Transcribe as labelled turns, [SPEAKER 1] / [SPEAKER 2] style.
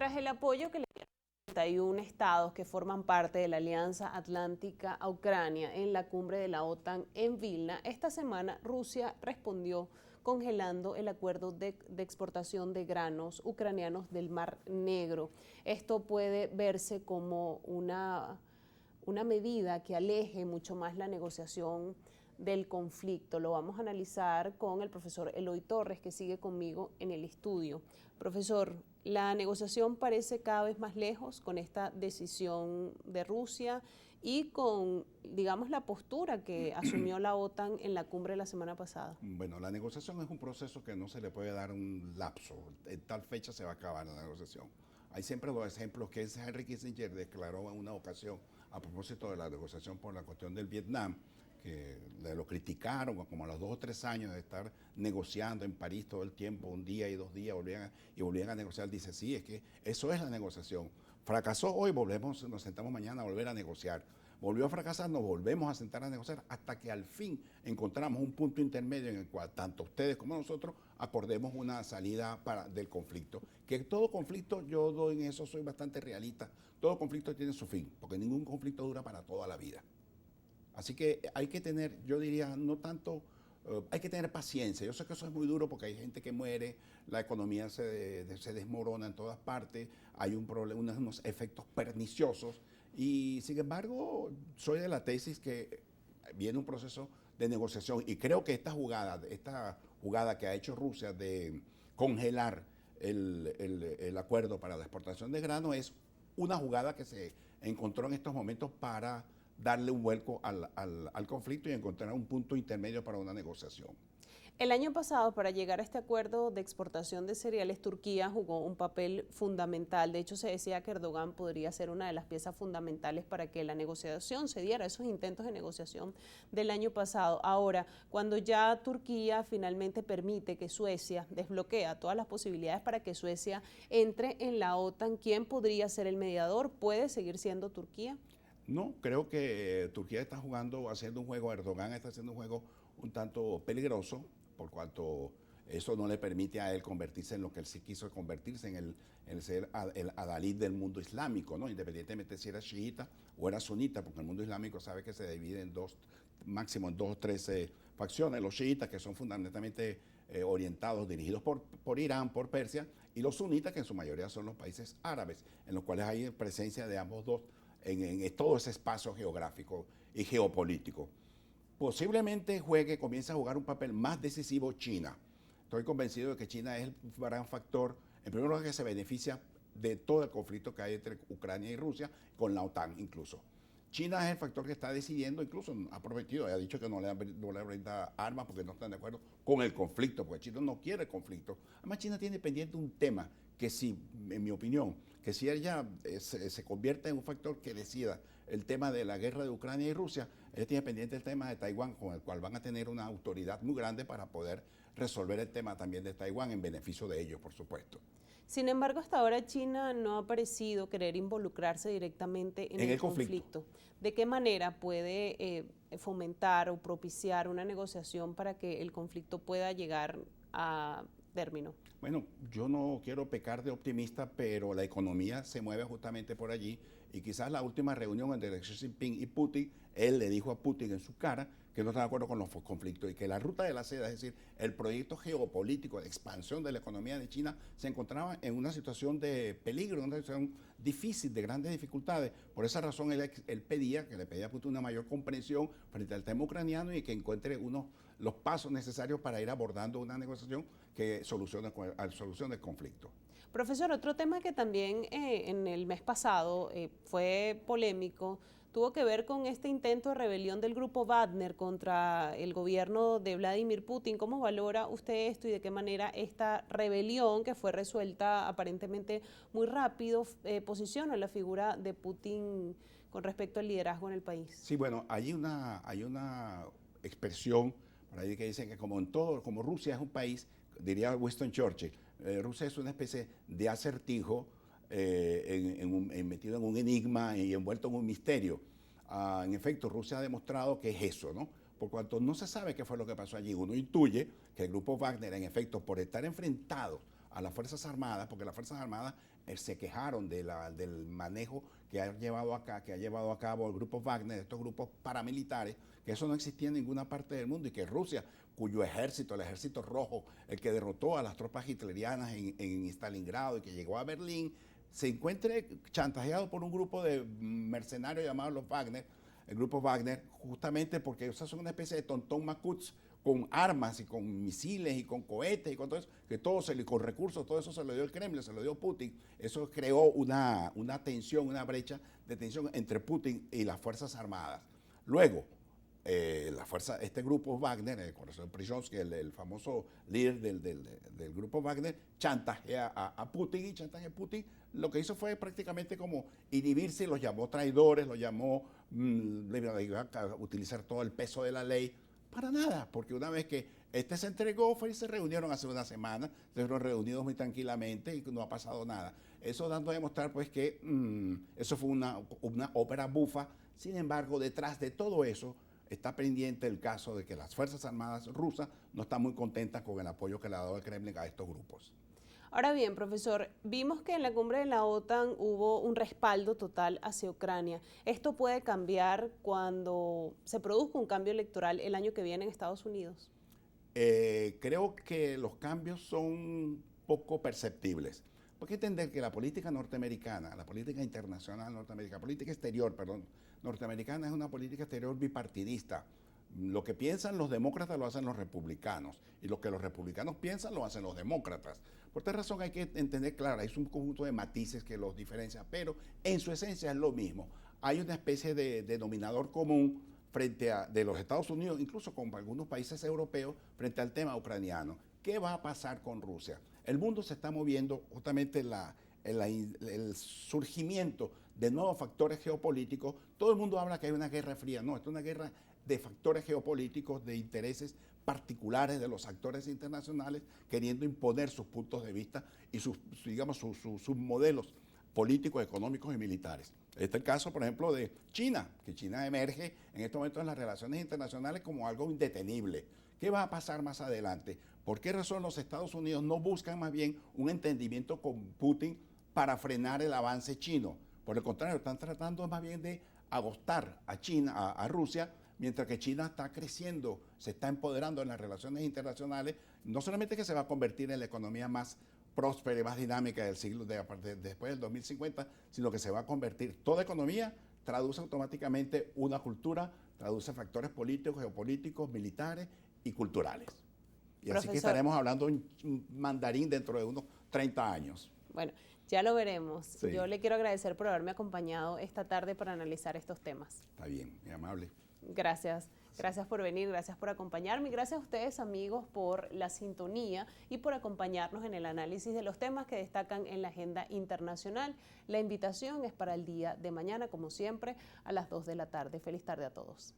[SPEAKER 1] Tras el apoyo que le dieron 31 estados que forman parte de la Alianza Atlántica a Ucrania en la cumbre de la OTAN en Vilna, esta semana Rusia respondió congelando el acuerdo de exportación de granos ucranianos del Mar Negro. Esto puede verse como una medida que aleje mucho más la negociación del conflicto. Lo vamos a analizar con el profesor Eloy Torres, que sigue conmigo en el estudio. Profesor, la negociación parece cada vez más lejos con esta decisión de Rusia y con, digamos, la postura que asumió la OTAN en la cumbre la semana pasada.
[SPEAKER 2] Bueno, la negociación es un proceso que no se le puede dar un lapso. En tal fecha se va a acabar la negociación. Hay siempre dos ejemplos que Henry Kissinger declaró en una ocasión a propósito de la negociación por la cuestión del Vietnam, que lo criticaron como a los 2 o 3 años de estar negociando en París todo el tiempo, un día y 2 días, volvían a negociar. Dice, sí, es que eso es la negociación. Fracasó hoy, nos sentamos mañana a volver a negociar. Volvió a fracasar, nos volvemos a sentar a negociar hasta que al fin encontramos un punto intermedio en el cual tanto ustedes como nosotros acordemos una salida del conflicto. Que todo conflicto, en eso soy bastante realista, todo conflicto tiene su fin, porque ningún conflicto dura para toda la vida. Así que hay que tener, yo diría, no tanto, hay que tener paciencia. Yo sé que eso es muy duro porque hay gente que muere, la economía se desmorona en todas partes, hay unos efectos perniciosos y sin embargo soy de la tesis que viene un proceso de negociación y creo que esta jugada que ha hecho Rusia de congelar el acuerdo para la exportación de grano es una jugada que se encontró en estos momentos para darle un vuelco al conflicto y encontrar un punto intermedio para una negociación.
[SPEAKER 1] El año pasado, para llegar a este acuerdo de exportación de cereales, Turquía jugó un papel fundamental. De hecho, se decía que Erdogan podría ser una de las piezas fundamentales para que la negociación se diera, esos intentos de negociación del año pasado. Ahora, cuando ya Turquía finalmente permite que Suecia desbloquea todas las posibilidades para que Suecia entre en la OTAN, ¿quién podría ser el mediador? ¿Puede seguir siendo Turquía?
[SPEAKER 2] No, creo que Turquía está haciendo un juego, Erdogan está haciendo un juego un tanto peligroso, por cuanto eso no le permite a él convertirse en lo que él sí quiso convertirse, en ser el adalid del mundo islámico, ¿no? Independientemente si era chiita o era sunita, porque el mundo islámico sabe que se divide en máximo en 2 o 3 facciones, los chiitas, que son fundamentalmente orientados, dirigidos por Irán, por Persia, y los sunitas, que en su mayoría son los países árabes, en los cuales hay presencia de ambos dos en todo ese espacio geográfico y geopolítico. Posiblemente comience a jugar un papel más decisivo China. Estoy convencido de que China es el gran factor, en primer lugar, que se beneficia de todo el conflicto que hay entre Ucrania y Rusia, con la OTAN incluso. China es el factor que está decidiendo, incluso ha prometido, ha dicho que no le brinda armas porque no están de acuerdo con el conflicto, porque China no quiere el conflicto. Además, China tiene pendiente un tema que si, en mi opinión, que si ella se convierte en un factor que decida el tema de la guerra de Ucrania y Rusia, ella tiene pendiente el tema de Taiwán, con el cual van a tener una autoridad muy grande para poder resolver el tema también de Taiwán en beneficio de ellos, por supuesto.
[SPEAKER 1] Sin embargo, hasta ahora China no ha parecido querer involucrarse directamente en el conflicto. ¿De qué manera puede fomentar o propiciar una negociación para que el conflicto pueda llegar a término?
[SPEAKER 2] Bueno, yo no quiero pecar de optimista, pero la economía se mueve justamente por allí y quizás la última reunión entre Xi Jinping y Putin, él le dijo a Putin en su cara que no está de acuerdo con los conflictos y que la ruta de la seda, es decir, el proyecto geopolítico de expansión de la economía de China se encontraba en una situación de peligro, en una situación difícil, de grandes dificultades. Por esa razón él pedía, que le pedía a Putin una mayor comprensión frente al tema ucraniano y que encuentre los pasos necesarios para ir abordando una negociación que solucione el conflicto.
[SPEAKER 1] Profesor, otro tema que también en el mes pasado fue polémico, tuvo que ver con este intento de rebelión del grupo Wagner contra el gobierno de Vladimir Putin. ¿Cómo valora usted esto y de qué manera esta rebelión, que fue resuelta aparentemente muy rápido, posiciona la figura de Putin con respecto al liderazgo en el país?
[SPEAKER 2] Sí, bueno, hay una expresión por ahí que dicen que como Rusia es un país, diría Winston Churchill, Rusia es una especie de acertijo metido en un enigma y envuelto en un misterio. En efecto, Rusia ha demostrado que es eso, ¿no? Por cuanto no se sabe qué fue lo que pasó allí. Uno intuye que el grupo Wagner, en efecto, por estar enfrentado a las Fuerzas Armadas, porque las Fuerzas Armadas se quejaron del manejo que ha llevado a cabo el grupo Wagner, estos grupos paramilitares, que eso no existía en ninguna parte del mundo y que Rusia, cuyo ejército, el ejército rojo, el que derrotó a las tropas hitlerianas en Stalingrado y que llegó a Berlín, se encuentre chantajeado por un grupo de mercenarios llamados los Wagner, el grupo Wagner, justamente porque esas son una especie de tontón macuts con armas y con misiles y con cohetes y con todo eso, que con recursos, todo eso se lo dio el Kremlin, se lo dio Putin. Eso creó una tensión, una brecha de tensión entre Putin y las Fuerzas Armadas. Luego, este grupo Wagner, el corazón Prigozhin, el famoso líder del grupo Wagner, chantajea a Putin y chantajea a Putin. Lo que hizo fue prácticamente como inhibirse, los llamó traidores, los llamó a utilizar todo el peso de la ley. Para nada, porque una vez que se entregó, se reunieron hace una semana, se fueron reunidos muy tranquilamente y no ha pasado nada. Eso dando a demostrar pues que eso fue una ópera bufa. Sin embargo, detrás de todo eso está pendiente el caso de que las Fuerzas Armadas rusas no están muy contentas con el apoyo que le ha dado el Kremlin a estos grupos.
[SPEAKER 1] Ahora bien, profesor, vimos que en la cumbre de la OTAN hubo un respaldo total hacia Ucrania. ¿Esto puede cambiar cuando se produzca un cambio electoral el año que viene en Estados Unidos?
[SPEAKER 2] Creo que los cambios son poco perceptibles. Porque hay que entender que la política norteamericana, la política internacional norteamericana, la política exterior, perdón, norteamericana es una política exterior bipartidista. Lo que piensan los demócratas lo hacen los republicanos y lo que los republicanos piensan lo hacen los demócratas. Por esta razón hay que entender, claro, hay un conjunto de matices que los diferencian, pero en su esencia es lo mismo. Hay una especie de denominador común de los Estados Unidos, incluso con algunos países europeos, frente al tema ucraniano. ¿Qué va a pasar con Rusia? El mundo se está moviendo justamente el surgimiento de nuevos factores geopolíticos. Todo el mundo habla que hay una guerra fría. No, esto es una guerra de factores geopolíticos, de intereses particulares de los actores internacionales queriendo imponer sus puntos de vista y sus modelos políticos, económicos y militares. Este es el caso, por ejemplo, de China, que China emerge en estos momentos en las relaciones internacionales como algo indetenible. ¿Qué va a pasar más adelante? ¿Por qué razón los Estados Unidos no buscan más bien un entendimiento con Putin para frenar el avance chino? Por el contrario, están tratando más bien de agostar a China, a Rusia, mientras que China está creciendo, se está empoderando en las relaciones internacionales, no solamente que se va a convertir en la economía más próspera y más dinámica del siglo después del 2050, sino que se va a convertir, toda economía traduce automáticamente una cultura, traduce factores políticos, geopolíticos, militares y culturales. Y
[SPEAKER 1] Profesor,
[SPEAKER 2] así que estaremos hablando un mandarín dentro de unos 30 años.
[SPEAKER 1] Bueno, ya lo veremos.
[SPEAKER 2] Sí.
[SPEAKER 1] Yo le quiero agradecer por haberme acompañado esta tarde para analizar estos temas.
[SPEAKER 2] Está bien, muy amable.
[SPEAKER 1] Gracias. Gracias por venir, gracias por acompañarme y gracias a ustedes, amigos, por la sintonía y por acompañarnos en el análisis de los temas que destacan en la agenda internacional. La invitación es para el día de mañana, como siempre, a las 2 de la tarde. Feliz tarde a todos.